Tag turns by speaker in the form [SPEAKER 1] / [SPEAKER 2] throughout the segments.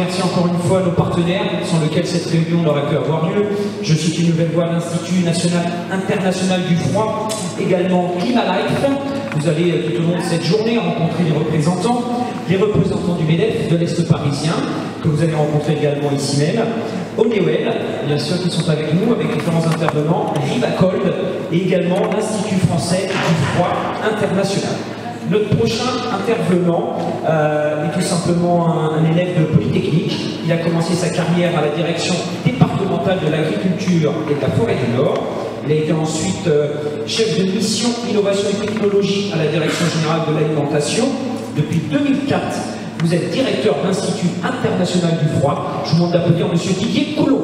[SPEAKER 1] remercier encore une fois nos partenaires sans lesquels cette réunion n'aurait pu avoir lieu. Je cite une nouvelle fois l'Institut national international du froid, également Climalife. Vous allez tout au long de cette journée rencontrer les représentants du MEDEF de l'Est parisien, que vous allez rencontrer également ici même, Honeywell, bien sûr, qui sont avec nous, avec différents intervenants, Rivacold et également l'Institut français du froid international. Notre prochain intervenant est tout simplement un élève de Polytechnique. Il a commencé sa carrière à la direction départementale de l'agriculture et de la forêt du Nord. Il a été ensuite chef de mission innovation et technologie à la direction générale de l'alimentation. Depuis 2004, vous êtes directeur de l'Institut international du froid. Je vous demande d'applaudir M. Didier Coulon.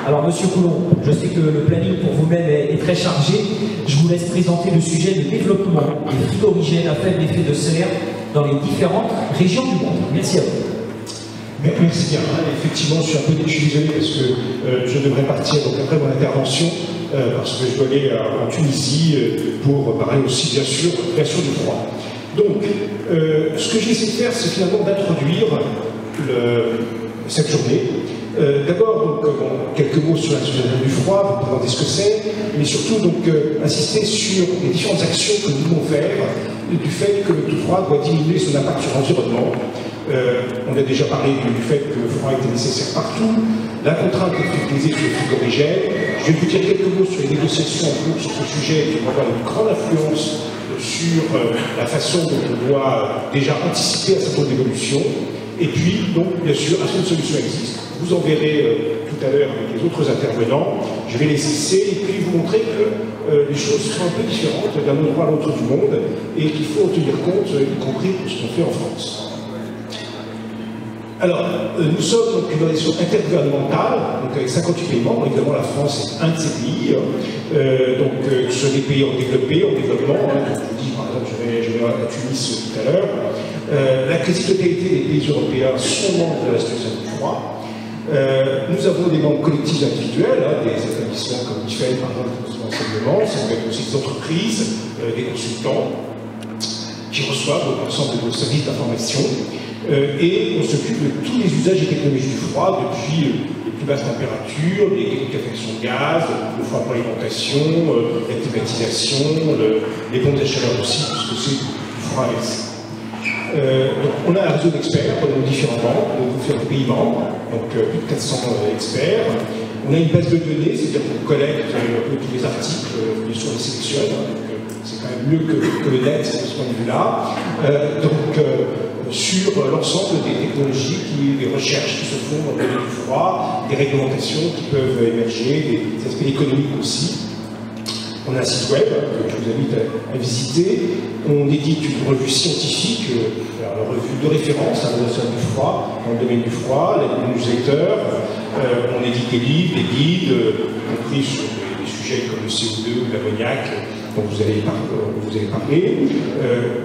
[SPEAKER 1] Alors, Monsieur Coulon, je sais que le planning pour vous-même est très chargé. Je vous laisse présenter le sujet du développement des frigorigènes à faible effet de serre dans les différentes régions du monde. Merci à vous.
[SPEAKER 2] Merci bien. Effectivement, je suis désolé parce que je devrais partir donc après mon intervention parce que je dois aller en Tunisie pour parler aussi, bien sûr du froid. Donc, ce que j'ai essayé de faire, c'est finalement d'introduire cette journée. D'abord, quelques mots sur l'association du froid, pour présenter ce que c'est, mais surtout insister sur les différentes actions que nous devons faire du fait que le froid doit diminuer son impact sur l'environnement. On a déjà parlé du fait que le froid était nécessaire partout, la contrainte est utilisée sur les frigorigènes. Je vais vous dire quelques mots sur les négociations en cours sur ce sujet qui vont avoir une grande influence sur la façon dont on doit déjà anticiper un certain nombre d'évolutions. Et puis, donc, bien sûr, un certain nombre de solutions existent. Vous en verrez tout à l'heure avec les autres intervenants. Je vais les citer et puis vous montrer que les choses sont un peu différentes d'un endroit à l'autre du monde et qu'il faut en tenir compte, y compris pour ce qu'on fait en France. Alors, nous sommes donc une organisation intergouvernementale, donc avec 58 pays membres. Évidemment, la France est un de ces pays. Donc, ce sont des pays en développement. Donc, je vous dis, par exemple, je vais à Tunis tout à l'heure. La quasi-totalité des pays européens sont membres de l'association du froid. Nous avons des membres collectifs individuels, des établissements comme IFEL, par exemple, enseignement. Ça peut être aussi des entreprises, des consultants qui reçoivent l'ensemble de nos services d'information. Et on s'occupe de tous les usages et technologies du froid, depuis les plus basses températures, les techniques d'affection de gaz, le froid pour l'alimentation, la climatisation, les pompes à chaleur aussi, puisque c'est du froid inversé. Donc on a un réseau d'experts dans nos différents membres, dans nos différents pays membres, donc plus de 400 experts. On a une base de données, c'est-à-dire qu'on collecte tous les articles, bien sûr on les sélectionne, donc c'est quand même mieux que le net de ce point de vue-là. Sur l'ensemble des technologies, des recherches qui se font dans le domaine du froid, des réglementations qui peuvent émerger, des aspects économiques aussi. On a un site web que je vous invite à visiter. On édite une revue scientifique, la revue de référence à l'Association du froid, dans le domaine du froid, la newsletter. On édite des livres, des guides, compris sur des sujets comme le CO2 ou l'ammoniac, dont vous allez parler,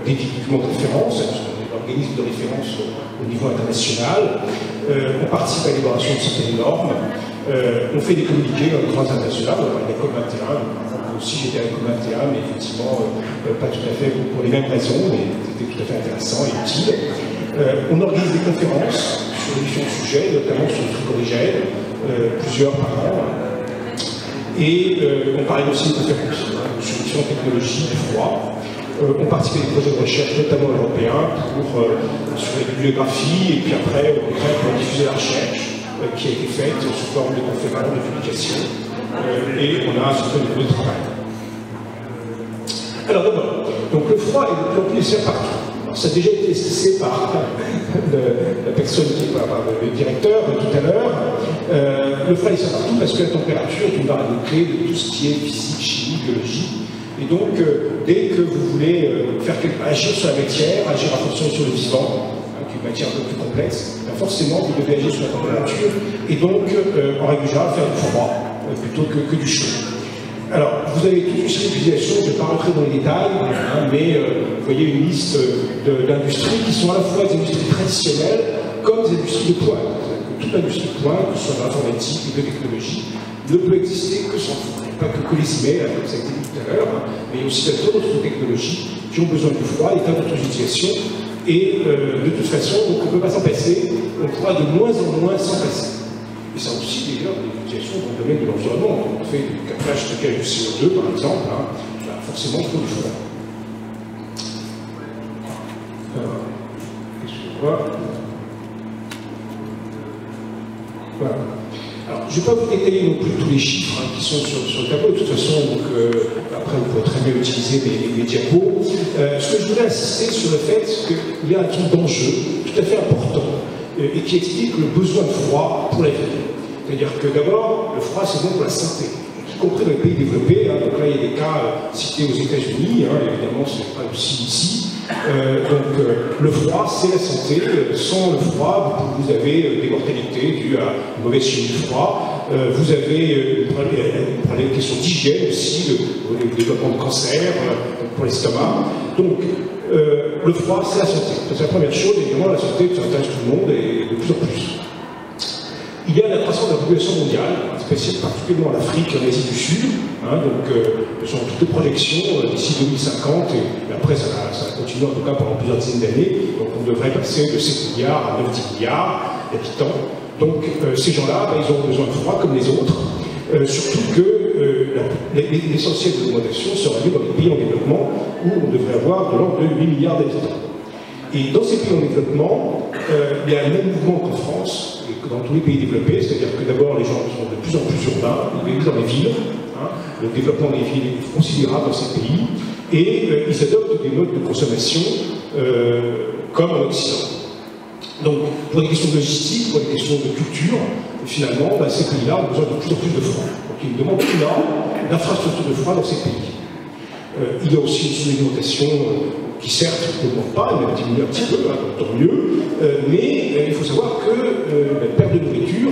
[SPEAKER 2] des documents de référence, organisme de référence au niveau international. On participe à l'élaboration de certaines normes. On fait des communiqués dans le droit international. On parle de la COP21. Aussi, j'étais à la COP21, mais effectivement, pas tout à fait pour les mêmes raisons, mais c'était tout à fait intéressant et utile. On organise des conférences sur les différents sujets, notamment sur le frigorigène, plusieurs par an. Et on parle aussi de conférences sur les différentes technologies du froid. On participe à des projets de recherche, notamment européens, sur la bibliographie, et puis après, au contraire, pour diffuser la recherche qui a été faite sous forme de conférences, de publications, et on a un certain niveau de travail. Alors d'abord, donc le froid est de plus en plus nécessaire partout. Alors, ça a déjà été cité par la personne qui est par le directeur tout à l'heure. Le froid est nécessaire partout parce que la température est une variable clé de tout ce qui est physique, chimie, biologie. Et donc, dès que vous voulez agir sur la matière, agir à fonction sur le vivant, qui est une matière un peu plus complexe, ben forcément, vous devez agir sur la température et donc, en règle générale, faire du froid plutôt que du chaud. Alors, vous avez toute une série d'utilisations, je ne vais pas rentrer dans les détails, mais vous voyez une liste d'industries qui sont à la fois des industries traditionnelles comme des industries de pointe. Toute l'industrie de pointe, que ce soit dans l'informatique, les biotechnologies, ne peut exister que sans froid. Il n'y a pas que les emails, comme ça a été dit tout à l'heure, hein, mais il y a aussi d'autres technologies qui ont besoin du froid, et tas d'autres utilisations. Et de toute façon, on ne peut pas s'en passer, on pourra de moins en moins s'en passer. Et ça aussi, d'ailleurs, des utilisations dans le domaine de l'environnement. On fait du captage stockage du CO2, par exemple, hein, forcément, il faut du froid. Excusez-moi. Voilà. Alors, je ne vais pas vous détailler non plus tous les chiffres hein, qui sont sur le tableau. De toute façon, donc, après, vous pourrez très bien utiliser mes diapos. Ce que je voulais insister sur le fait qu'il y a un truc d'enjeu tout à fait important et qui explique le besoin de froid pour la vie. C'est-à-dire que d'abord, le froid, c'est bon pour la santé, y compris dans les pays développés. Hein, donc là, il y a des cas cités aux États-Unis, hein, évidemment, ce n'est pas aussi ici. Le froid, c'est la santé. Sans le froid, vous avez des mortalités dues à une mauvaise chimie du froid. Vous avez des questions d'hygiène aussi, le développement de cancer pour l'estomac. Donc, le froid, c'est la santé. C'est la première chose. Évidemment, la santé, ça intéresse tout le monde et de plus en plus. Il y a la croissance de la population mondiale, particulièrement en Afrique et en Asie du Sud. Hein, donc, ce sont toutes les projections d'ici 2050, et après ça va continuer en tout cas pendant plusieurs dizaines d'années. Donc on devrait passer de 7 milliards à 9-10 milliards d'habitants. Donc ces gens-là, ils ont besoin de froid comme les autres, surtout que l'essentiel de l'augmentation sera lieu dans les pays en développement, où on devrait avoir de l'ordre de 8 milliards d'habitants. Et dans ces pays en développement, il y a le même mouvement qu'en France, et que dans tous les pays développés, c'est-à-dire que d'abord les gens sont de plus en plus urbains, ils vivent dans les villes, hein, le développement des villes est considérable dans ces pays, et ils adoptent des modes de consommation comme en Occident. Donc pour des questions de logistique, pour des questions de culture, finalement, ces pays-là ont besoin de plus en plus de froid. Donc ils demandent énormément d'infrastructures de froid dans ces pays. Il y a aussi une sous-alimentation qui certes ne augmente pas, elle va diminuer un petit peu, hein, tant mieux, mais il faut savoir que la perte de nourriture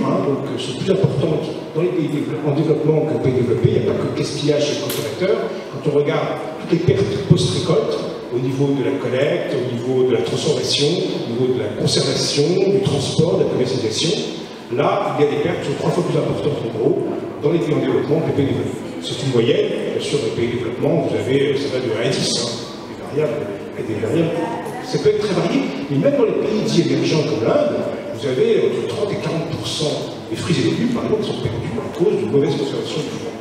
[SPEAKER 2] sont plus importantes dans les pays en développement que les pays développés. Il n'y a pas que le gaspillage chez les consommateurs. Quand on regarde toutes les pertes post-récolte, au niveau de la collecte, au niveau de la transformation, au niveau de la conservation, du transport, de la commercialisation, là, il y a des pertes qui sont 3 fois plus importantes en gros dans les pays en développement que les pays développés. C'est une moyenne, bien sûr, dans les pays de développement, vous avez, ça va de 1 à 10, hein, des variables. Des variables. Ça peut être très varié, mais même dans les pays dits émergents comme l'Inde, vous avez entre 30 et 40% des fruits et légumes, par exemple, qui sont perdus à cause d'une mauvaise conservation du froid.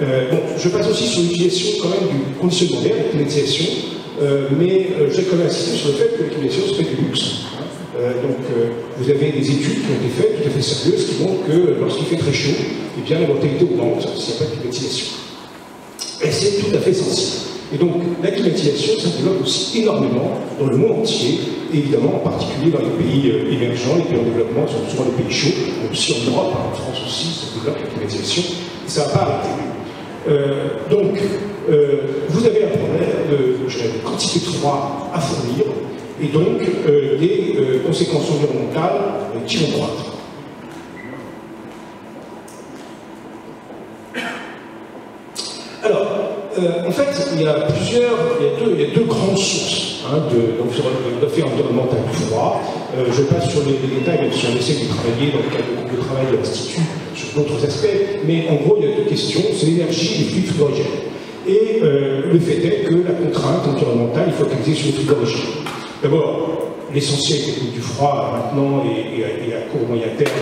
[SPEAKER 2] Bon, je passe aussi sur l'utilisation quand même du conditionnement d'air, de la climatisation, mais je vais quand même insister sur le fait que la climatisation, c'est pas du luxe. Vous avez des études qui ont été faites, tout à fait sérieuses, qui montrent que lorsqu'il fait très chaud, eh bien, la mortalité augmente s'il n'y a pas de climatisation. Et c'est tout à fait sensible. Et donc, la climatisation, ça se développe aussi énormément dans le monde entier, et évidemment, en particulier dans les pays émergents, les pays en développement, qui sont souvent les pays chauds, mais aussi en Europe, en France aussi, ça développe la climatisation, et ça ne va pas arrêter. Vous avez un problème de quantité de froid à fournir, et donc des conséquences environnementales qui vont croître. Alors, en fait, il y a deux grandes sources d'effets environnementaux du froid. Je passe sur les détails, même si on essaie de travailler dans le cadre du groupe de travail de l'Institut sur d'autres aspects, mais en gros, il y a deux questions, c'est l'énergie et les fluides frigorigènes. Et le fait est que la contrainte environnementale est focalisée sur les frigorigènes. D'abord, l'essentiel technique du froid maintenant et à court moyen terme,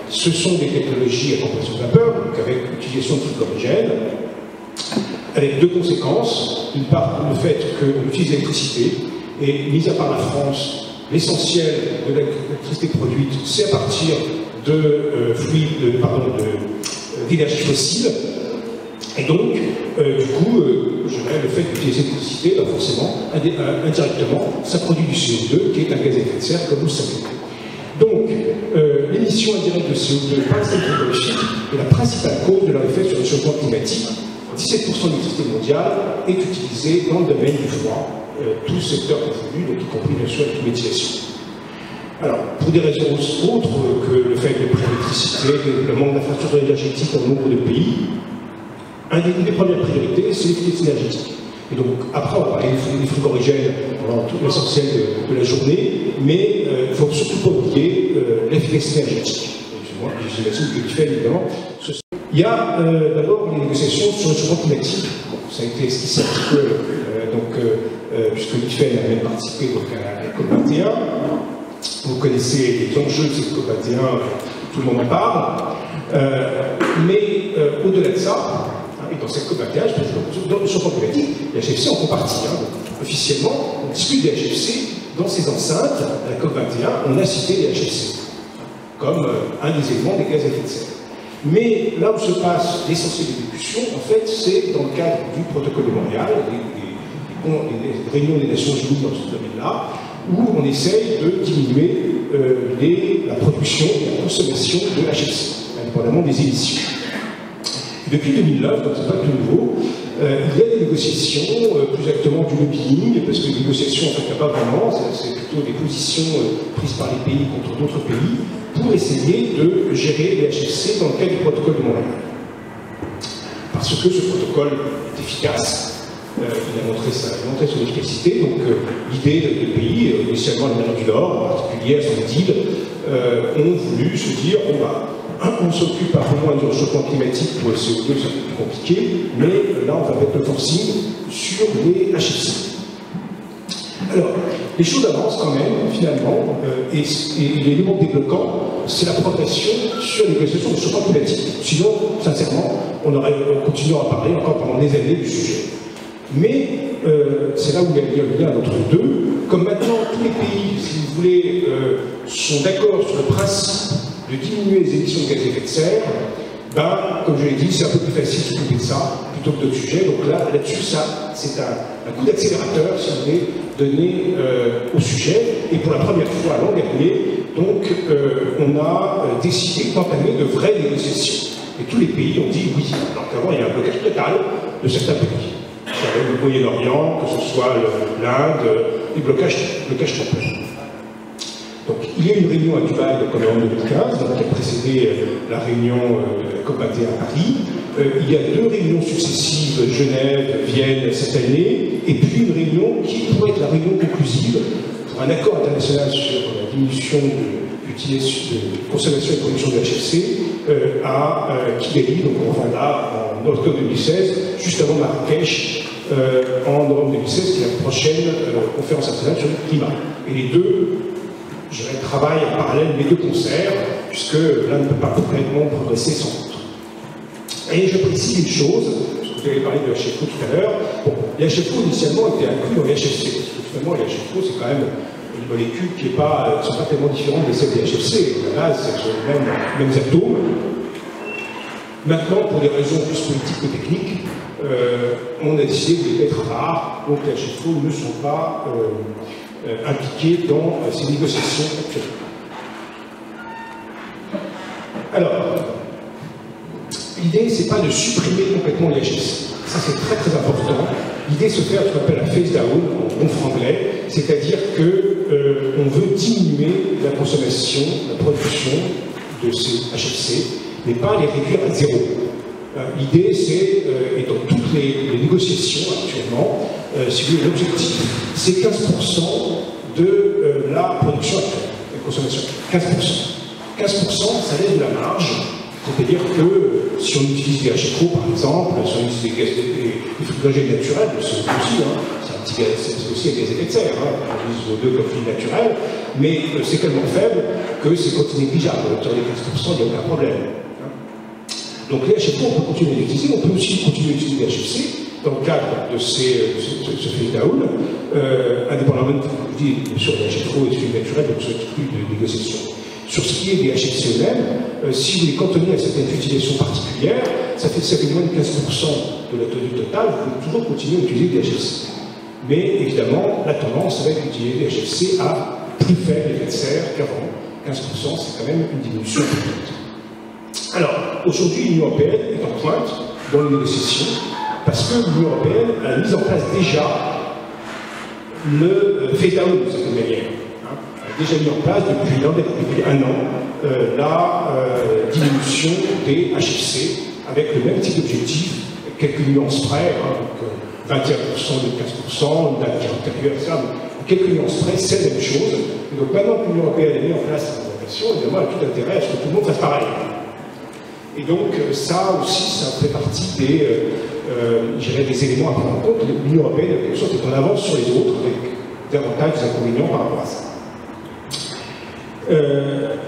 [SPEAKER 2] ce sont des technologies à compression de vapeur, donc avec l'utilisation de frigorigènes, avec deux conséquences. D'une part, le fait qu'on utilise l'électricité, et mis à part la France, l'essentiel de l'électricité produite, c'est à partir de d'énergie fossile. Et donc, du coup, le fait d'utiliser l'électricité, forcément, indirectement, ça produit du CO2, qui est un gaz à effet de serre, comme vous le savez. Donc, l'émission indirecte de CO2 par les systèmes frigorifiques est la principale cause de leur effet sur le changement climatique. 17% de l'électricité mondiale est utilisée dans le domaine du froid, tous secteurs confondus, donc y compris bien sûr la climatisation. Alors, pour des raisons autres que le fait de prix d'électricité, le manque d'infrastructures énergétiques dans nombre de pays, une des premières priorités, c'est l'efficacité énergétique. Et donc, après, on va parler des frigorigènes pendant tout l'essentiel de la journée, mais il ne faut surtout pas oublier l'efficacité énergétique. moi, j'imagine que l'IFEL, évidemment. Il y a d'abord les négociations sur le changement climatique. Bon, ça a été esquissé un petit peu, puisque l'IFEL a même participé donc, à la COP21. Vous connaissez les enjeux de cette COP21, tout le monde en parle. Mais au-delà de ça, et dans cette COP21, je pense que dans le changement climatique, les HFC en font partie. Hein. Officiellement, on discute des HFC dans ces enceintes. À la COP21, on a cité les HFC comme un des éléments des gaz à effet de serre. Mais là où se passe l'essentiel des discussions, en fait, c'est dans le cadre du protocole de Montréal, des réunions des Nations Unies dans ce domaine-là, où on essaye de diminuer la production et la consommation de HFC, indépendamment des émissions. Depuis 2009, donc c'est pas tout nouveau, il y a des négociations, plus exactement du lobbying, parce que les négociations, en fait, il n'y a pas vraiment, c'est plutôt des positions prises par les pays contre d'autres pays, pour essayer de gérer les HFC dans le cadre du protocole de Montréal. Parce que ce protocole est efficace, il a montré son efficacité, donc l'idée des pays, initialement l'Amérique du Nord, en particulier à son île, ont voulu se dire, bon bah, on s'occupe un peu moins du réchauffement climatique pour le CO2, c'est un peu plus compliqué, mais là on va mettre le forcing sur les HFC. Alors, les choses avancent quand même, finalement, et l'élément débloquant, c'est la progression sur les négociations de réchauffement climatique. Sinon, sincèrement, on aurait continué à parler encore pendant des années du sujet. Mais c'est là où il y a le lien entre les deux. Comme maintenant, tous les pays, si vous voulez, sont d'accord sur le principe de diminuer les émissions de gaz à effet de serre, ben, comme je l'ai dit, c'est un peu plus facile de s'occuper de ça plutôt que d'autres sujets. Donc là-dessus, c'est un coup d'accélérateur, si vous voulez, donné au sujet. Et pour la première fois l'an dernier, donc, on a décidé d'entamer de vraies négociations. Et tous les pays ont dit oui. Alors qu'avant, il y a un blocage total de certains pays. Le Moyen-Orient, que ce soit l'Inde, les blocages complets. Donc, il y a eu une réunion à Dubaï en 2015, donc, qui a précédé la réunion de la COP21 à Paris. Il y a 2 réunions successives, Genève, Vienne, cette année, et puis une réunion qui pourrait être la réunion conclusive pour un accord international sur la diminution de consommation et de production de HFC à Kigali, donc au Rwanda, en octobre 2016, juste avant Marrakech, en novembre 2016, qui est la prochaine conférence internationale sur le climat. Et les deux, je dirais, travaillent en parallèle, les deux concerts, puisque l'un ne peut pas complètement progresser sans l'autre. Et je précise une chose, parce que vous avez parlé de HFO tout à l'heure. Bon, les HFO initialement étaient inclus dans les HFC, parce que finalement les HFO c'est quand même une molécule qui ne sont pas tellement différentes de celles des HFC. À la base, c'est les mêmes atomes. Maintenant, pour des raisons plus politiques que techniques, on a décidé de les mettre à part, donc les HFO ne sont pas impliqués dans ces négociations actuelles. Alors, l'idée, c'est pas de supprimer complètement les HFC. Ça, c'est très très important. L'idée, c'est de faire ce qu'on appelle la phase down, en bon franglais, c'est-à-dire qu'on veut diminuer la consommation, la production de ces HFC, mais pas les réduire à zéro. L'idée, c'est, et dans toutes les négociations actuellement, si vous voulez, l'objectif, c'est 15% de la production actuelle, de la consommation. 15%. 15%, ça laisse de la marge. C'est-à-dire que si on utilise des HFO, par exemple, si on utilise des frigorigènes naturels, c'est aussi, c'est aussi un gaz à effet de serre, on utilise CO2 comme fluide naturel, mais c'est tellement faible que c'est négligeable. Autour des 15%, il n'y a aucun problème. Donc les HFO, on peut continuer à les utiliser, on peut aussi continuer à utiliser les HFC dans le cadre de ce phase down, indépendamment sur les HFO et les fluides naturels, donc ce type de négociation. Sur ce qui est des HFC eux-mêmes, si vous les cantonnez à certaines utilisations particulières, ça fait moins de 15% de la tenue totale, vous pouvez toujours continuer à utiliser des HFC. Mais évidemment, la tendance, ça va être d'utiliser des HFC à plus faible effet de serre qu'avant. 15%, c'est quand même une diminution importante. Alors, aujourd'hui, l'Union européenne est en pointe dans les négociations, parce que l'Union européenne a mis en place déjà le phase down de cette manière. Déjà mis en place depuis un an la diminution des HFC avec le même type d'objectif, quelques nuances près, donc 21% de 15%, une date qui est antérieure à ça, mais quelques nuances près, c'est la même chose. Et donc maintenant que l'Union européenne a mis en place réglementation, évidemment, a tout intérêt à ce que tout le monde fasse pareil. Et donc, ça aussi, ça fait partie des éléments à prendre en compte. L'Union européenne, en quelque sorte, est en avance sur les autres, avec davantage d'inconvénients par rapport à ça.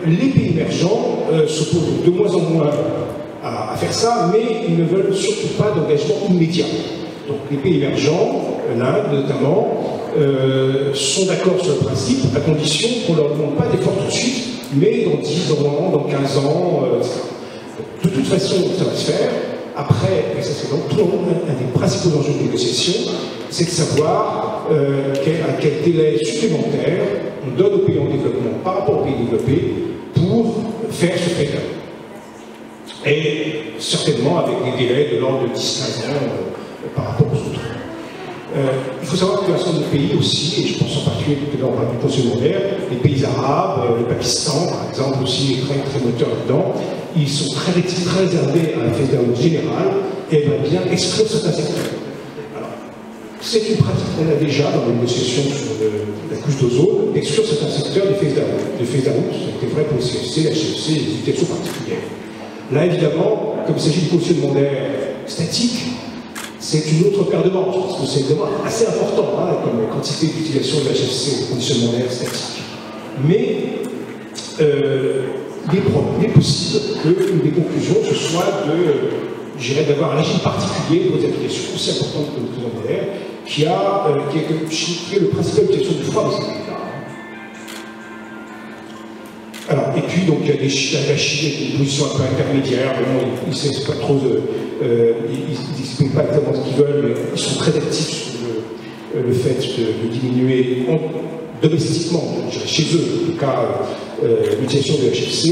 [SPEAKER 2] Les pays émergents s'opposent de moins en moins à faire ça, mais ils ne veulent surtout pas d'engagement immédiat. Donc les pays émergents, l'Inde notamment, sont d'accord sur le principe, à condition qu'on ne leur demande pas d'efforts tout de suite, mais dans 10 ans, dans 15 ans, etc. De toute façon, ça va se faire. Après, et ça c'est donc un des principaux enjeux de négociation, c'est de savoir à quel délai supplémentaire on donne aux pays en développement par rapport aux pays développés pour faire ce traitement. Et certainement avec des délais de l'ordre de 10-15 ans par rapport aux autres. Il faut savoir qu'un certain nombre de pays aussi, et je pense en particulier dans le plan secondaire, les pays arabes, le Pakistan par exemple aussi est très, très moteur là-dedans, ils sont très réservés à la fédération générale et aimeraient bien exclure certains secteurs. C'est une pratique qu'on a déjà dans les négociations sur la couche d'ozone, d'exclure certains secteurs des phase out. Ça a été vrai pour le CFC, la HFC et les utilisations particulières. Là, évidemment, comme il s'agit de conditions secondaires statiques, c'est une autre paire de manches, parce que c'est évidemment assez important comme quantité d'utilisation de la HFC, des conditions secondaires statiques. Mais il est possible qu'une des conclusions, ce soit d'avoir un régime particulier pour des applications aussi importantes que le secondaire, qui est le principal utilisation du froid dans ces pays-là. Alors, et puis, donc, il y a la Chine avec une position un peu intermédiaire, ils ne savent pas trop, ils n'expriment pas exactement ce qu'ils veulent, mais ils sont très actifs sur le fait de diminuer domestiquement, je dirais chez eux, en tout cas, l'utilisation de HFC.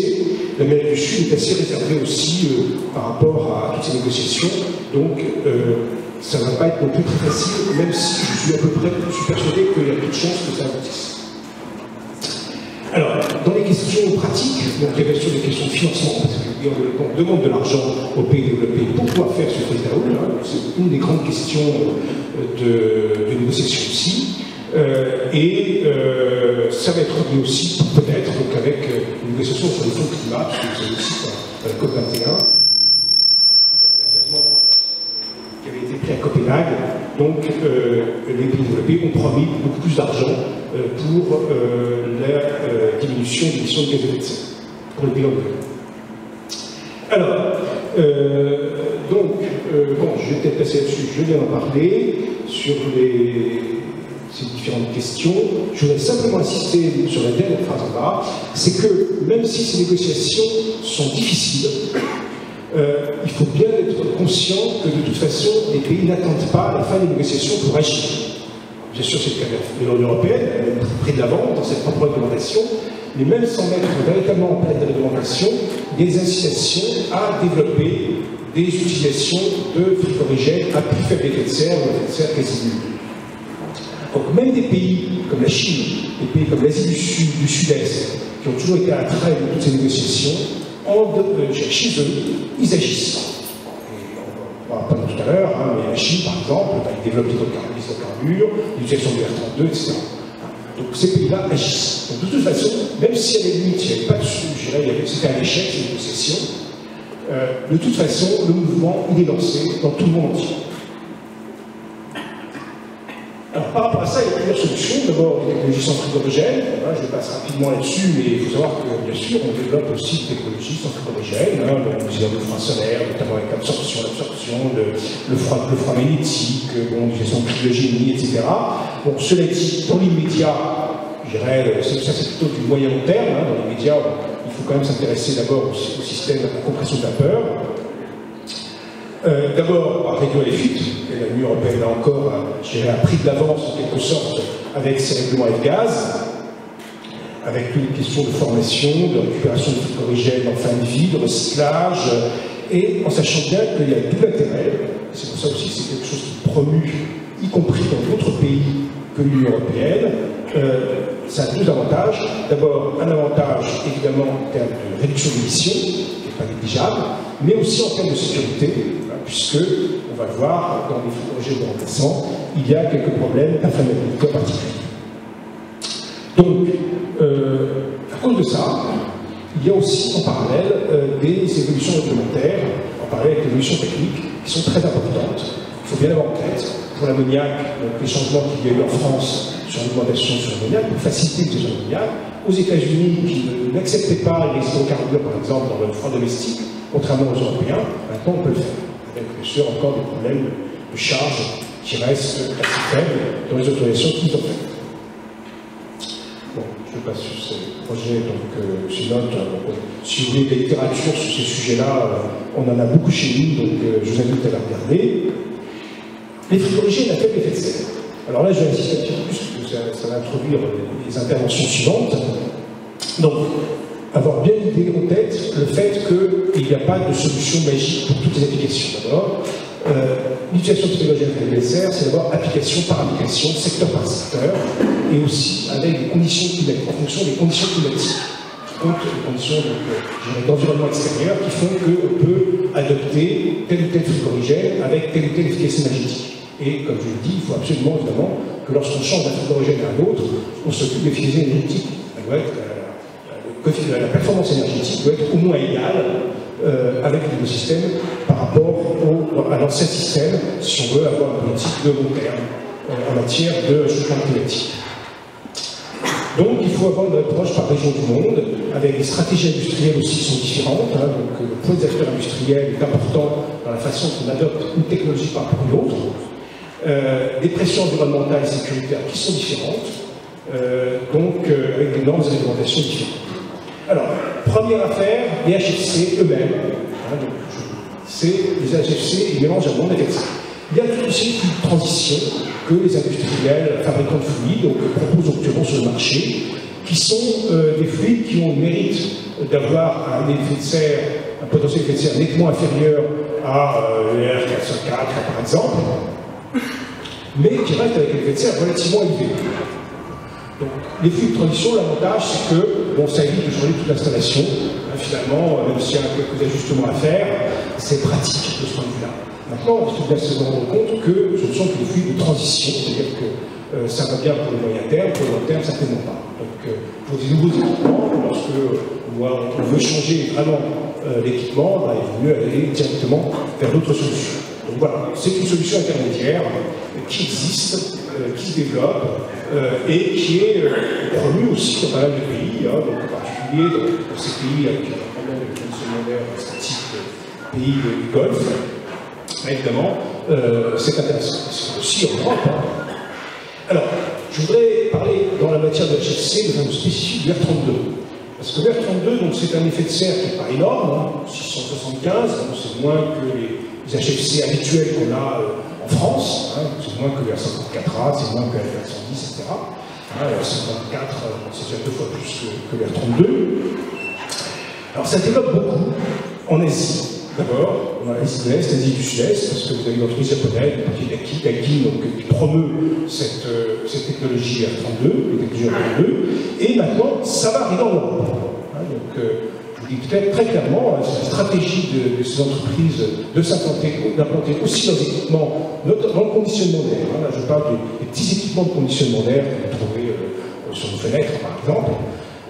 [SPEAKER 2] L'Amérique du Sud est assez réservée aussi par rapport à toutes ces négociations, donc ça ne va pas être non plus très facile, même si je suis je suis persuadé qu'il y a toute chance que ça aboutisse. Alors, dans les questions pratiques, donc il y a bien sûr des questions de financement, parce qu'on demande de l'argent aux pays développés pour pouvoir faire ce phase-out, c'est une des grandes questions de négociation aussi. Ça va être lié aussi, peut-être, avec une négociation sur les fonds climat, parce que c'est aussi la COP21, qui avait été pris à Copenhague. Donc, les pays développés ont promis beaucoup plus d'argent pour la diminution des émissions de gaz à effet de serre, pour les pays en développement. Alors, je vais peut-être passer là-dessus, je viens d'en parler, sur ces différentes questions. Je voudrais simplement insister sur la dernière phrase en bas, c'est que même si ces négociations sont difficiles, il faut bien être conscient que de toute façon, les pays n'attendent pas la fin des négociations pour agir. Bien sûr, c'est le cas de l'Union européenne, elle est près de l'avant dans cette propre réglementation, mais même sans mettre véritablement en place de réglementation, des incitations à développer des utilisations de frigorigènes à plus faible effet de serre ou effet de serre quasi nul. Donc même des pays comme la Chine, des pays comme l'Asie du Sud-Est, qui ont toujours été à trait de toutes ces négociations, chez eux, ils agissent. On va parler tout à l'heure, mais la Chine, par exemple, ils développent des hydrocarbures, l'utilisation du R32, etc. Donc ces pays-là agissent. Donc de toute façon, même si à la limite, il n'y avait pas de c'était un échec, ces négociations, de toute façon, le mouvement, il est lancé dans tout le monde entier. Alors, par rapport à ça, il y a plusieurs solutions. D'abord, les technologies sans frigorigène. Voilà, je passe rapidement là-dessus, mais il faut savoir que, bien sûr, on développe aussi des technologies sans frigorigène. L'utilisation de frein solaire, notamment avec l'absorption, le froid magnétique, l'utilisation de cryogénie, etc. Bon, cela dit, dans l'immédiat, je dirais, ça c'est plutôt du moyen long terme. Dans l'immédiat, il faut quand même s'intéresser d'abord au système de compression de vapeur. D'abord, à réduire les fuites, et l'Union européenne là encore a pris de l'avance en quelque sorte avec ses règlements F-gaz, avec toutes les questions de formation, de récupération de frigorigène en fin de vie, de recyclage, et en sachant bien qu'il y a tout l'intérêt, c'est pour ça aussi que c'est quelque chose qui est promu, y compris dans d'autres pays que l'Union européenne. Ça a deux avantages. D'abord, un avantage évidemment en termes de réduction d'émissions, qui n'est pas négligeable, mais aussi en termes de sécurité, puisque, on va le voir, dans les frigorigènes remplaçants, il y a quelques problèmes d'inflammabilité en particulier. Donc, à cause de ça, il y a aussi en parallèle des évolutions réglementaires, en parallèle avec des évolutions techniques, qui sont très importantes. Il faut bien avoir en tête, pour l'ammoniac, les changements qu'il y a eu en France sur l'alimentation sur l'ammoniac, pour faciliter l'utilisation de l'ammoniac, aux États-Unis qui n'acceptaient pas les hydrocarbures, par exemple, dans le froid domestique, contrairement aux Européens, maintenant on peut le faire. Avec bien sûr encore des problèmes de charge qui restent assez faibles dans les autorisations qu'ils ont faites. Bon, je passe sur ces projets, donc je note, si vous voulez de la littérature sur ces sujets-là, on en a beaucoup chez nous, donc je vous invite à la regarder. Les frigorigènes à faible effet de serre. Alors là, je vais insister un petit peu plus, parce que ça va introduire les interventions suivantes. Donc, avoir bien l'idée en tête le fait qu'il n'y a pas de solution magique pour toutes les applications. D'abord, l'utilisation de frigorigènes à faible effet de serre, c'est d'abord application par application, secteur par secteur, et aussi avec des conditions climatiques, en fonction des conditions climatiques. Donc, les conditions d'environnement extérieur qui font qu'on peut adopter tel ou tel frigorigène avec telle ou telle efficacité énergétique. Et comme je l'ai dit, il faut absolument, évidemment, que lorsqu'on change d'un frigorigène à un autre, on s'occupe de l'efficacité énergétique. La performance énergétique doit être au moins égale avec l'écosystème par rapport à l'ancien système, si on veut avoir une politique de long terme en matière de changement climatique. Donc, il faut avoir une approche par région du monde, avec des stratégies industrielles aussi qui sont différentes. Donc, le poids des acteurs industriels est important dans la façon qu'on adopte une technologie par rapport à une autre. Des pressions environnementales et sécuritaires qui sont différentes, avec des normes et réglementations différentes. Alors, première affaire, les HFC eux-mêmes. C'est les HFC, ils mélangent un bon effet de serre. Il y a tout aussi une transition que les industriels, fabricants de fluides, proposent actuellement sur le marché, qui sont des fluides qui ont le mérite d'avoir un effet de serre, un potentiel effet de serre nettement inférieur à R404 par exemple, mais qui restent avec un effet de serre relativement élevé. Donc, les fluides de transition, l'avantage, c'est que ça évite de changer toute l'installation. Finalement, même s'il y a quelques ajustements à faire, c'est pratique de ce point de vue-là. Maintenant, il faut bien se rendre compte que ce ne sont que des fluides de transition, c'est-à-dire que ça va bien pour le moyen terme, pour le long terme, certainement pas. Donc, pour des nouveaux équipements, lorsque on veut changer vraiment l'équipement, il vaut mieux aller directement vers d'autres solutions. Donc voilà, c'est une solution intermédiaire qui existe, qui se développe et qui est promue aussi dans pas mal de pays, donc en particulier dans ces pays avec un problème de secondaire statique, pays du Golfe. Évidemment, c'est intéressant. C'est aussi en Europe. Alors, je voudrais parler dans la matière de HFC de façon spécifique du R32. Parce que le R32, c'est un effet de serre qui n'est pas énorme, 675, c'est moins que les HFC habituels qu'on a en France, c'est moins que le R54A, c'est moins que le R110, etc. Le R54, c'est déjà 2 fois plus que le R32. Alors, ça développe beaucoup en Asie. D'abord, on a l'Asie de l'Est, l'Asie du Sud-Est, parce que vous avez une entreprise japonaise, une petite Daikin, qui promeut cette technologie R32, les technologies R32, et maintenant, ça va arriver en Europe. Donc, je vous dis peut-être très clairement, c'est la stratégie de ces entreprises de s'implanter, d'implanter aussi leurs équipements dans le conditionnement d'air. Là, je parle des petits équipements de conditionnement d'air que vous trouvez sur nos fenêtres, par exemple.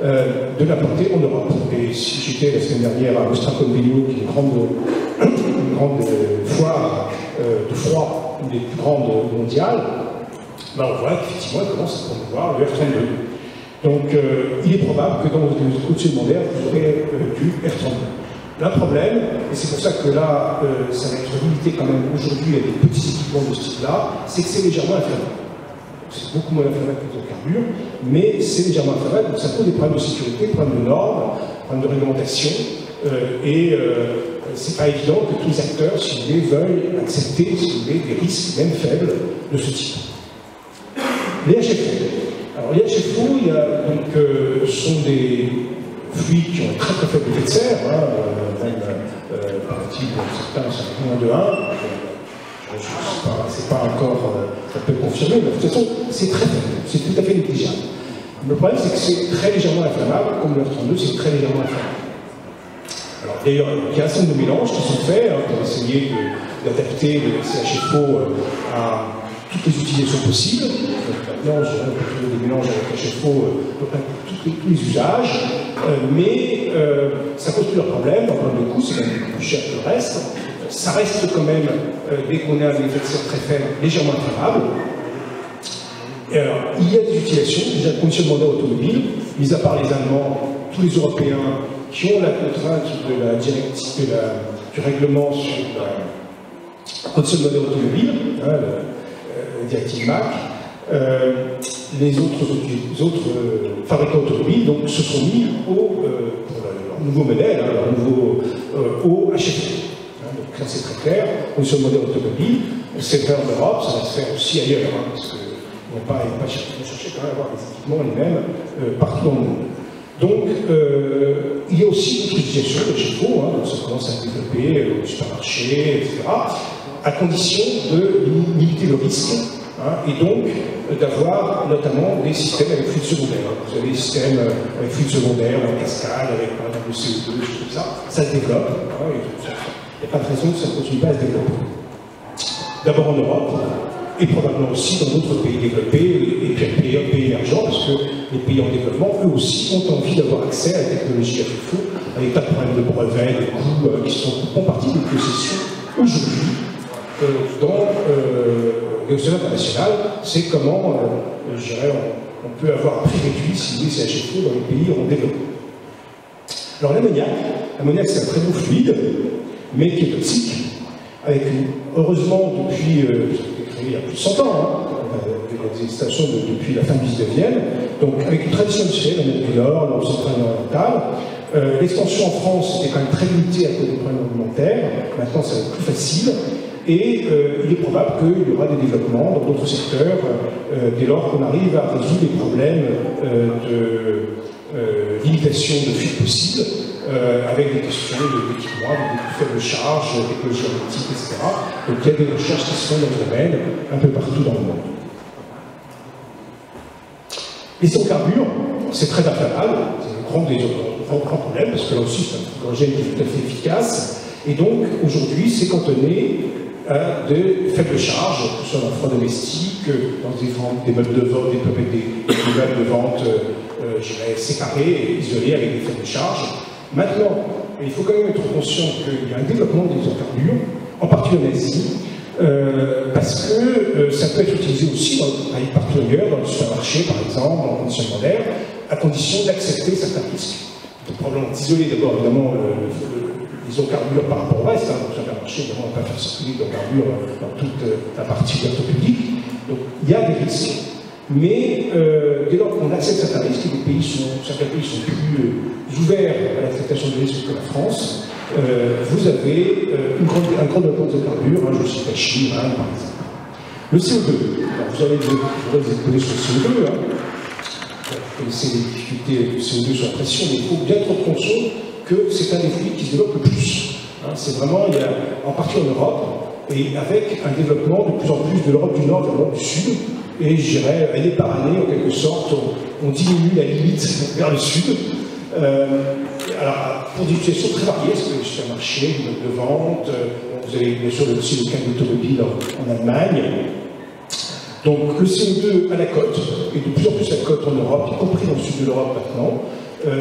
[SPEAKER 2] De l'implanter en Europe. Et si j'étais la semaine dernière à Ostraconvegno, qui est une grande foire de froid, une des plus grandes mondiales, on voit qu'effectivement, elle commence à promouvoir le R32. Donc, il est probable que dans votre conditionnement d'air, vous aurez du R32. Là, problème, et c'est pour ça que là, ça va être limité quand même aujourd'hui à des petits équipements de ce type-là, c'est que c'est légèrement inflammable. C'est beaucoup moins inflammable que les hydrocarbures, mais c'est légèrement inflammable, donc ça pose des problèmes de sécurité, des problèmes de normes, des problèmes de réglementation, et c'est pas évident que tous les acteurs, si vous voulez, veuillent accepter, si vous voulez, des risques, même faibles, de ce type. Les HFO. Alors les HFO, sont des fluides qui ont un très très faible effet de serre, même paraît-il, certains sont moins de 1. C'est pas encore, ça peut confirmer, mais de toute façon, c'est très faible, c'est tout à fait négligeable. Le problème, c'est que c'est très légèrement inflammable, comme le R32, c'est très légèrement inflammable. Alors d'ailleurs, il y a un certain nombre de mélanges qui sont faits pour essayer d'adapter le CHFO à toutes les utilisations possibles. Maintenant, on peut trouver des mélanges avec HFO pour tous les usages, mais ça pose plusieurs problèmes. En termes de coût, c'est quand même plus cher que le reste. Ça reste quand même, dès qu'on a un effet de serre très faible, légèrement inflammable. Alors, il y a des utilisations, déjà le conditionnement d'air automobile, mis à part les Allemands, tous les Européens qui ont la contrainte de la directive, du règlement sur le conditionnement d'air automobile, hein, la directive MAC, les autres fabricants automobiles donc, se sont mis pour leur nouveau modèle, hein, leur nouveau au HFO. Donc là c'est très clair, conditionnement d'air automobile, c'est fait en Europe, ça va se faire aussi ailleurs, hein, parce que on ne va pas chercher quand même à avoir des équipements les mêmes partout dans le monde. Donc, il y a aussi d'autres utilisations de HFO, hein, donc ça commence à se développer au supermarché, etc., à condition de limiter le risque, hein, et donc d'avoir notamment des systèmes avec fluide secondaire. Hein. Vous avez des systèmes avec fluide secondaire, en cascade, avec par exemple le CO2, des choses comme ça se développe, hein, il n'y a pas de raison que ça ne continue pas à se développer. D'abord en Europe, et probablement aussi dans d'autres pays développés et puis pays émergents, parce que les pays en développement, eux aussi, ont envie d'avoir accès à la technologie HFO, avec pas de problème de brevets, de coûts, qui font partie des possessions aujourd'hui dans l'économie internationale. C'est comment, je dirais, on peut avoir un prix réduit si vous voulez ces HFO dans les pays en développement. Alors l'ammoniac c'est un très beau fluide, mais qui est toxique, avec heureusement depuis il y a plus de 100 ans, hein, des stations depuis la fin du 19e, donc avec une tradition industrielle, l'Amérique du Nord, l'Europe centrale et orientale. L'extension en France était quand même très limitée à cause des problèmes alimentaires, maintenant ça va être plus facile, et il est probable qu'il y aura des développements dans d'autres secteurs dès lors qu'on arrive à résoudre les problèmes de limitation de fuite possible, avec des questions d'équipement, avec des plus faibles charges, technologies robotiques, etc. Donc il y a des recherches qui se font dans le domaine, un peu partout dans le monde. Les hydrocarbures, c'est très inflammable, c'est un grand problème, parce que là aussi c'est un hydrogène qui est tout à fait efficace, et donc aujourd'hui c'est cantonné à de faibles charges, que ce soit dans le froid domestique, dans des meubles de vente, des meubles de vente séparés et isolés avec des faibles charges. Maintenant, il faut quand même être conscient qu'il y a un développement des hydrocarbures, en particulier en Asie, parce que ça peut être utilisé aussi partout ailleurs, dans le supermarché par exemple, dans le conditionnement d'air, à condition d'accepter certains risques. Donc, probablement d'isoler d'abord évidemment les hydrocarbures par rapport au reste. Hein. Dans le supermarché, évidemment, on ne peut pas faire circuler d'hydrocarbures dans toute la partie ouverte au public. Donc il y a des risques. Mais dès lors qu'on accepte certains risques, et certains pays sont plus ouverts à l'acceptation des risques que la France, vous avez un grand développement de hydrocarbures, hein, je cite la Chine, hein, par exemple. Le CO2, alors vous allez vous exposer sur le CO2, hein. Vous connaissez les difficultés du CO2 sur la pression, mais il faut bien prendre conscience que c'est un des fluides qui se développe le plus. Hein, c'est vraiment, il y a, en partie en Europe, et avec un développement de plus en plus de l'Europe du Nord et de l'Europe du Sud, et je dirais, année par année, en quelque sorte, on diminue la limite vers le sud. Alors, pour des situations très variées, parce que les supermarchés, les modes de vente, vous avez bien sûr aussi le cas d'automobile en Allemagne. Donc, le CO2 à la côte, et de plus en plus à la côte en Europe, y compris dans le sud de l'Europe maintenant.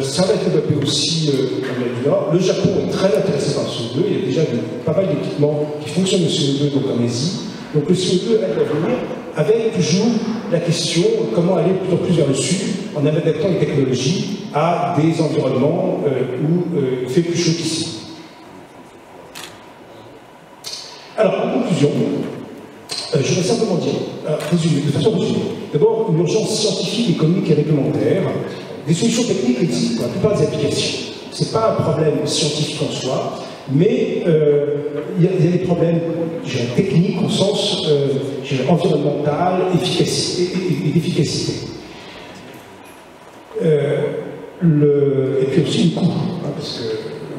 [SPEAKER 2] Ça va être développé aussi en Amérique du Nord. Le Japon est très intéressé par le CO2. Il y a déjà pas mal d'équipements qui fonctionnent le CO2 donc en Asie. Donc le CO2 a de l'avenir, avec toujours la question comment aller de plus en plus vers le sud en adaptant les technologies à des environnements où il fait plus chaud qu'ici. Alors, en conclusion, je vais simplement dire, de façon résumée, d'abord une urgence scientifique, économique et réglementaire. Des solutions techniques existent pour la plupart des applications. Ce n'est pas un problème scientifique en soi, mais il y a des problèmes techniques au sens environnemental et d'efficacité. Et puis aussi le coût, hein, parce que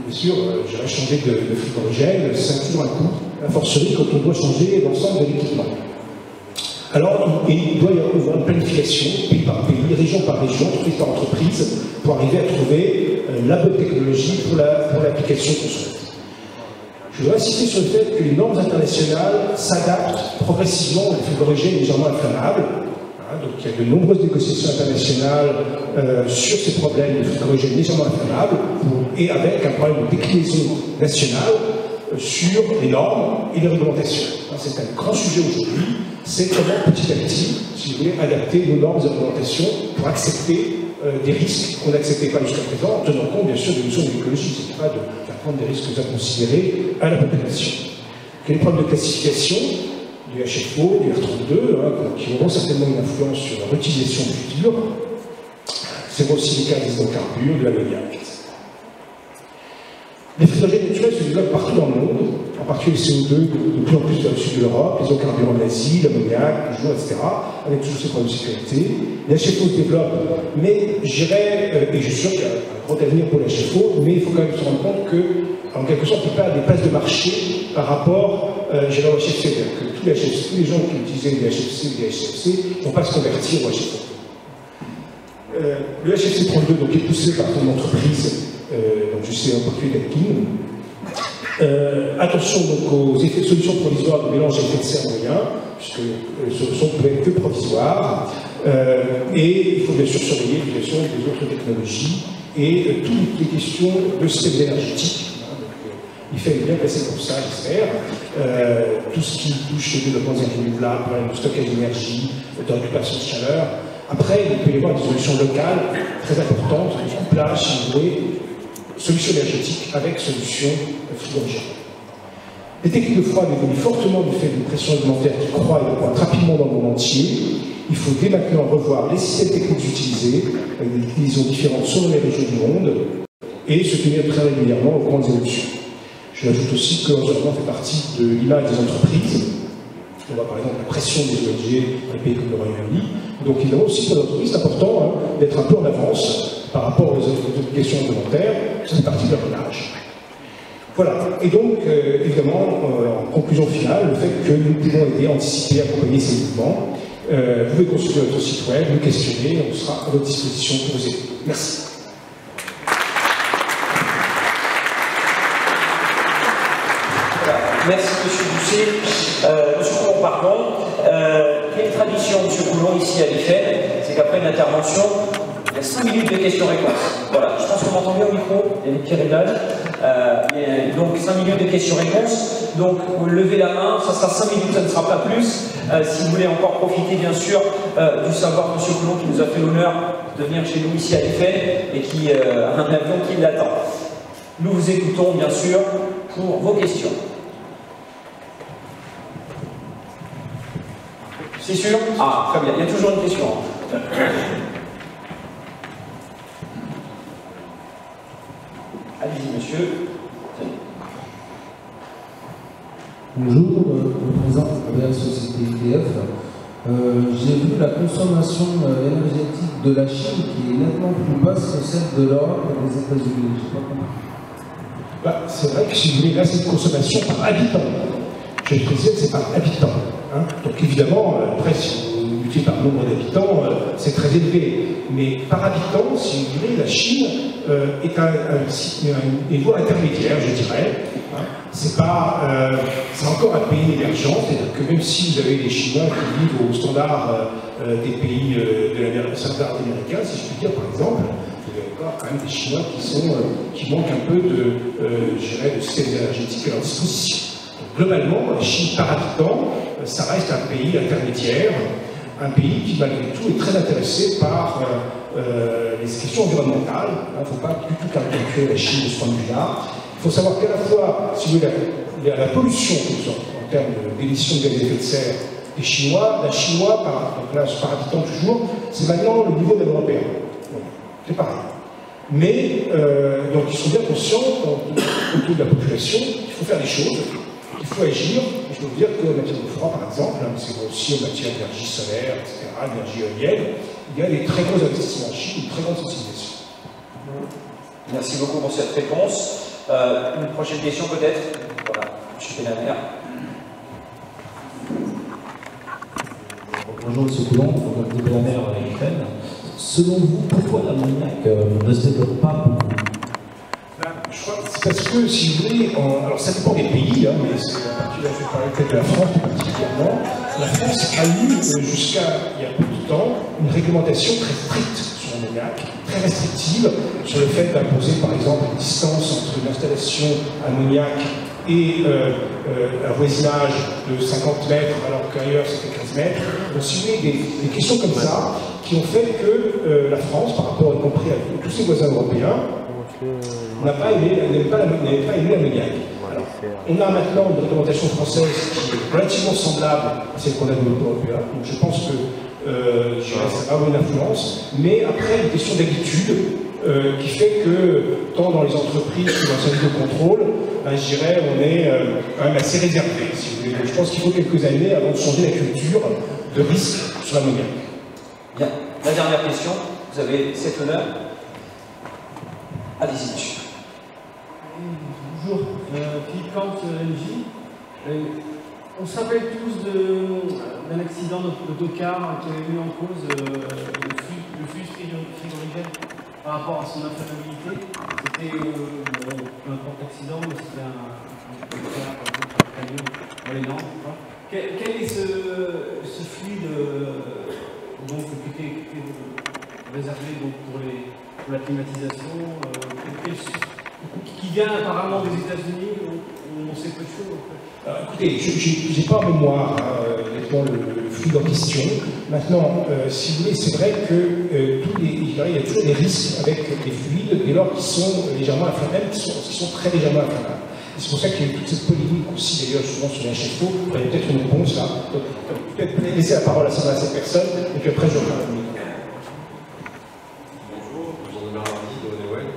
[SPEAKER 2] bien sûr, j'aurais changé de flux d'hydrogène, c'est toujours un coût, a fortiori quand on doit changer l'ensemble de l'équipement. Alors, il doit y avoir une planification, pays par pays, région par région, entreprise par entreprise, pour arriver à trouver la bonne technologie pour l'application qu'on souhaite. Je voudrais insister sur le fait que les normes internationales s'adaptent progressivement aux feux d'origine légèrement inflammables. Donc il y a de nombreuses négociations internationales sur ces problèmes de feux d'origine légèrement inflammables et avec un problème de déclinaison nationale sur les normes et les réglementations. C'est un grand sujet aujourd'hui, c'est comment petit à petit, si vous voulez, adapter nos normes et réglementations pour accepter des risques qu'on n'acceptait pas jusqu'à présent, en tenant compte bien sûr des notions de l'écologie, c'est pas de faire prendre des risques inconsidérés à la population. Il y a des problèmes de classification du HFO, du R32, qui auront certainement une influence sur leur utilisation future. C'est aussi le cas des hydrocarbures, de l'ammoniac, etc. Les photogènes naturels se développent partout dans le monde, en particulier le CO2 de plus en plus dans le sud de l'Europe, les hydrocarbures en Asie, l'ammoniac, toujours, etc., avec toujours ces problèmes de sécurité. Les HFO se développent, mais je dirais, et je suis sûr qu'il y a un grand avenir pour les HFO, mais il faut quand même se rendre compte qu'en quelque sorte, il n'y a pas des places de marché par rapport au HFC. C'est-à-dire que tous les gens qui utilisaient des HFC ou des HFC ne vont pas se convertir au HFO. Le HFC 32 donc, est poussé par ton entreprise. Donc je sais en particulier d'Alpine. Attention donc aux effets de solutions provisoires de mélange à effet de serre moyen, puisque les solutions peuvent être que provisoires. Et il faut bien sûr surveiller l'utilisation des autres technologies et toutes les questions de système énergétique. Il fait bien passer pour ça, j'espère. Tout ce qui touche au développement des énergies renouvelables, le stockage d'énergie, de récupération de chaleur. Après, il peut y avoir des solutions locales très importantes, du couplage, si vous voulez, solutions énergétiques avec solutions frigorigènes. Les techniques de froid évoluent fortement du fait d'une pression alimentaire qui croît et croît rapidement dans le monde entier. Il faut dès maintenant revoir les systèmes techniques utilisés, avec des utilisations différentes selon les régions du monde, et se tenir très régulièrement aux grandes évolutions. Je ajoute aussi que l'environnement fait partie de l'image des entreprises. On voit par exemple la pression des ONG dans les pays comme le Royaume-Uni. Donc évidemment aussi pour les entreprises, c'est important d'être un peu en avance par rapport aux obligations réglementaires. Ça fait partie de leur image. Voilà. Et donc, évidemment, en conclusion finale, le fait que nous pouvons aider, anticiper, accompagner ces mouvements. Vous pouvez consulter notre site web, nous questionner, on sera à votre disposition pour vous aider. Merci.
[SPEAKER 1] Merci M. Doucet. Monsieur Coulon, pardon. Il y a une tradition, M. Coulon, ici à l'IFED, c'est qu'après une intervention, il y a 5 minutes de questions-réponses. Voilà, je pense qu'on m'entend bien au micro, il y a des petits réglages. Donc 5 minutes de questions-réponses. Donc levez la main, ça sera 5 minutes, ça ne sera pas plus. Si vous voulez encore profiter, bien sûr, du savoir de M. Coulon qui nous a fait l'honneur de venir chez nous ici à l'IFED et qui a un avion qui l'attend. Nous vous écoutons, bien sûr, pour vos questions. C'est sûr? Ah, très bien. Il y a toujours une question. Allez-y, monsieur.
[SPEAKER 3] Bonjour, je me présente à la société IDF. J'ai vu la consommation énergétique de la Chine qui est nettement plus basse que celle de l'Europe et des États-Unis. Je n'ai pas compris.
[SPEAKER 2] C'est vrai que si vous voulez, là, c'est une consommation par habitant. Je vais préciser que c'est par habitant. Hein. Donc évidemment, après, si vous multipliez par nombre d'habitants, c'est très élevé. Mais par habitant, si vous voulez, la Chine est un niveau intermédiaire, je dirais. Hein. C'est encore un pays émergent, c'est-à-dire que même si vous avez des Chinois qui vivent au standard des pays de l'Amérique, standard américain, si je puis dire, par exemple, vous avez encore quand même des Chinois qui manquent un peu de système énergétique à leur disposition. Globalement, la Chine par habitant, ça reste un pays intermédiaire, un pays qui malgré tout est très intéressé par les questions environnementales. Il ne faut pas du tout caricaturer la Chine de ce point de vue-là. Il faut savoir qu'à la fois, si vous voulez, la pollution en termes d'émissions de gaz à effet de serre des Chinois, par habitant toujours, c'est maintenant le niveau de l'Européen. C'est pareil. Mais, donc ils sont bien conscients, autour de la population, qu'il faut faire des choses. Il faut agir. Je peux vous dire qu'en matière de froid, par exemple, c'est aussi en matière d'énergie solaire, etc., d'énergie éolienne, il y a des très gros investissements en Chine, une très grande sensibilisation.
[SPEAKER 1] Merci beaucoup pour cette réponse. Une prochaine question peut-être? Voilà, M. Pénamère.
[SPEAKER 4] Bonjour M. Coulon, M. Pénamère à l'IFED. Selon vous, pourquoi l'ammoniac ne se développe pas beaucoup?
[SPEAKER 2] Je crois que c'est parce que, si vous voulez, alors ça dépend des pays, hein, mais c'est à partir de je vais parler peut-être de la France plus particulièrement. La France a eu, jusqu'à il y a peu de temps, une réglementation très stricte sur l'ammoniac, très restrictive, sur le fait d'imposer par exemple une distance entre une installation ammoniac et un voisinage de 50 mètres, alors qu'ailleurs c'était 15 mètres. Donc, si vous voulez, des questions comme ça qui ont fait que la France, par rapport y compris à tous ses voisins européens, n'avait pas aimé l'ammoniac. On a maintenant une réglementation française qui est relativement semblable à celle qu'on a de l'Europe européen. Donc je pense que ça va avoir une influence. Mais après, une question d'habitude qui fait que, tant dans les entreprises que dans le service de contrôle, ben, je dirais, on est quand même assez réservé, si vous voulez. Donc je pense qu'il faut quelques années avant de changer la culture de risque sur l'ammoniac.
[SPEAKER 1] Bien. La dernière question, vous avez cet honneur. Allez-y, monsieur.
[SPEAKER 5] Bonjour, Philippe Kant, NJ. On se rappelle tous d'un accident d'autocar qui avait mis en cause le flux frigorigène par rapport à son inflammabilité. C'était un important accident, mais c'était un camion dans les Landes. Quel est ce fluide donc, qui était réservé donc, pour la climatisation qui vient apparemment des États-Unis, on sait peu de choses.
[SPEAKER 2] Écoutez, je n'ai pas en mémoire le flux en question. Maintenant, si vous voulez, c'est vrai qu'il y a toujours des risques avec les fluides dès lors qu'ils sont légèrement inflammables, qui sont très légèrement inflammables. C'est pour ça qu'il y a eu toute cette polémique aussi, d'ailleurs, souvent sur les HFO. Il y a peut-être une réponse là. Donc, peut-être laisser la parole à cette personne, et puis après, je reprends la micro.
[SPEAKER 6] Bonjour, Jean-Denis Mardi de Honeywell.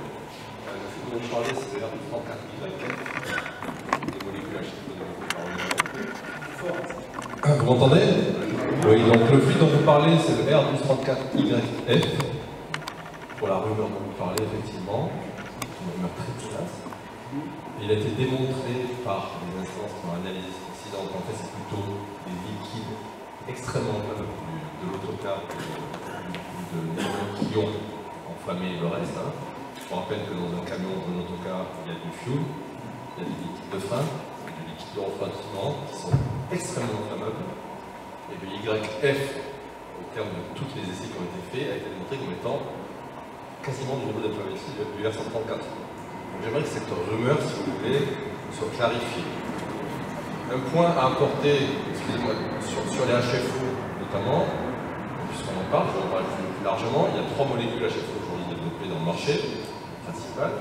[SPEAKER 6] Le flux dont je parlais, c'est R234Y4, des molécules HFO développées par Honeywell. Vous m'entendez? Oui, donc le flux dont vous parlez, c'est le R1234YF, pour la rumeur dont vous parlez, effectivement. C'est une rumeur très tenace. Il a été démontré par des instances qui ont analysé cet accident qu'en fait c'est plutôt des liquides extrêmement flammables de l'autocar de néons qui ont enflammé le reste. Hein. Je vous rappelle que dans un camion, dans un autocar, il y a du fuel, il y a du liquide de frein, du liquide de refroidissement qui sont extrêmement inflammables. Et le YF, au terme de tous les essais qui ont été faits, a été démontré comme étant quasiment du niveau d'inflammabilité du R134. J'aimerais que cette rumeur, si vous voulez, soit clarifiée. Un point à apporter, excusez-moi, sur les HFO notamment, puisqu'on en parle, je vais en parler plus largement, il y a 3 molécules HFO aujourd'hui développées dans le marché principal.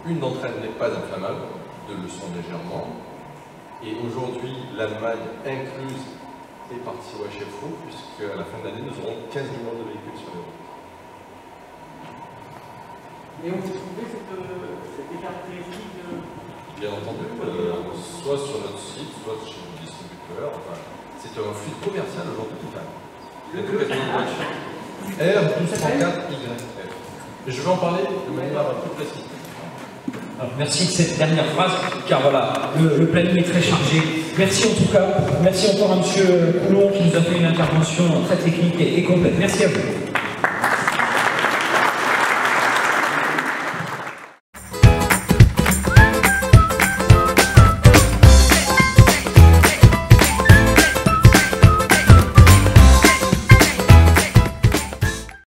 [SPEAKER 6] Une d'entre elles n'est pas inflammable, deux le sont légèrement. Et aujourd'hui, l'Allemagne incluse est partie au HFO, puisqu'à la fin de l'année, nous aurons 15 millions de véhicules sur les routes.
[SPEAKER 5] Et on peut trouver cette caractéristique
[SPEAKER 6] Bien entendu, soit sur notre site, soit chez nos distributeurs. Enfin, c'est un flux commercial aujourd'hui total. R1234YF. Et je vais en parler de manière plus précise.
[SPEAKER 1] Alors, merci de cette dernière phrase, car voilà, le planning est très chargé. Merci en tout cas, merci encore à M. Coulon qui nous a fait une intervention très technique et complète. Merci à vous.